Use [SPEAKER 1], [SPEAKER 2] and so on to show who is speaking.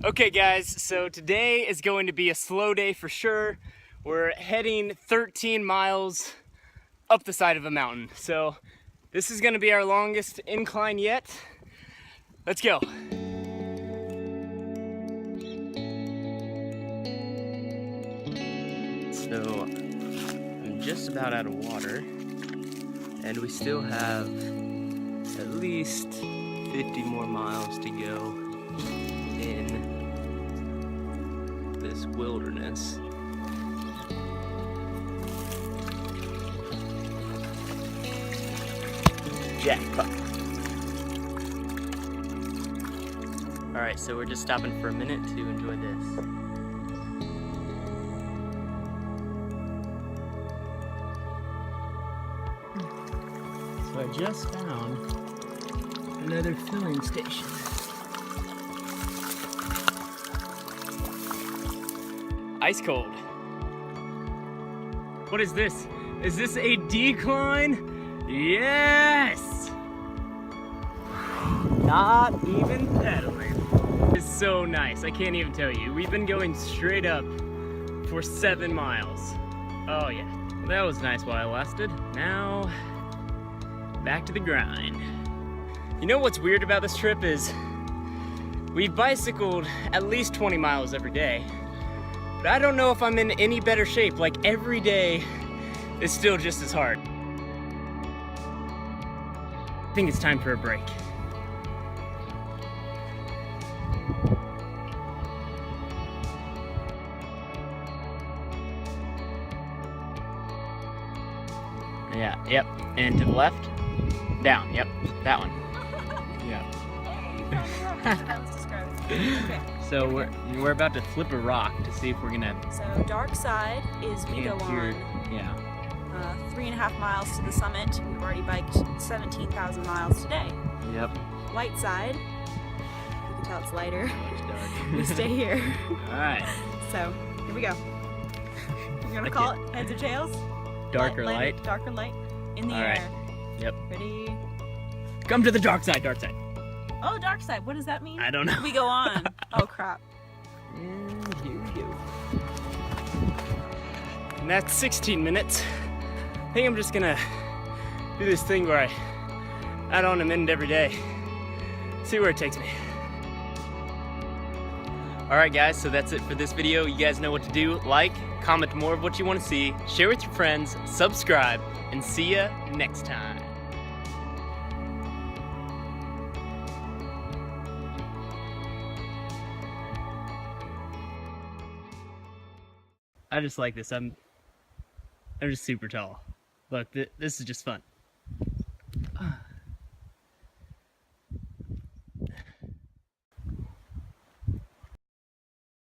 [SPEAKER 1] Okay guys, so today is going to be a slow day for sure. We're heading 13 miles up the side of a mountain. So this is going to be our longest incline yet. Let's go. So I'm just about out of water and we still have at least 50 more miles to go in this wilderness. Jackpot. Alright, so we're just stopping for a minute to enjoy this. So I just found another filling station. Ice cold. What is this? Is this a decline? Yes! Not even pedaling. It's so nice. I can't even tell you. We've been going straight up for 7 miles. Oh yeah, that was nice while it lasted. Now, back to the grind. You know what's weird about this trip is we've bicycled at least 20 miles every day. But I don't know if I'm in any better shape. Like every day is still just as hard. I think it's time for a break. Yeah, yep. And to the left, down, yep, that one. Yeah.
[SPEAKER 2] Okay.
[SPEAKER 1] So we're about to flip a rock to see if we're gonna.
[SPEAKER 2] So dark side is we go on
[SPEAKER 1] Yeah.
[SPEAKER 2] 3.5 miles to the summit. We've already biked 17,000 miles today.
[SPEAKER 1] Yep.
[SPEAKER 2] Light side, you can tell it's lighter.
[SPEAKER 1] It's dark.
[SPEAKER 2] We stay here.
[SPEAKER 1] All right.
[SPEAKER 2] So here we go. You're gonna call it heads or tails?
[SPEAKER 1] Dark or light?
[SPEAKER 2] Dark or light. In the
[SPEAKER 1] All
[SPEAKER 2] air.
[SPEAKER 1] right. Yep.
[SPEAKER 2] Ready?
[SPEAKER 1] Come to the dark side. Dark side.
[SPEAKER 2] Oh, dark side. What does that mean?
[SPEAKER 1] I don't know.
[SPEAKER 2] We go on. Oh crap.
[SPEAKER 1] And here we go. And that's 16 minutes. I think I'm just gonna do this thing where I add on a minute every day. See where it takes me. Alright guys, so that's it for this video. You guys know what to do. Like, comment more of what you want to see, share with your friends, subscribe, and see ya next time. I just like this. I'm just super tall. Look, this is just fun.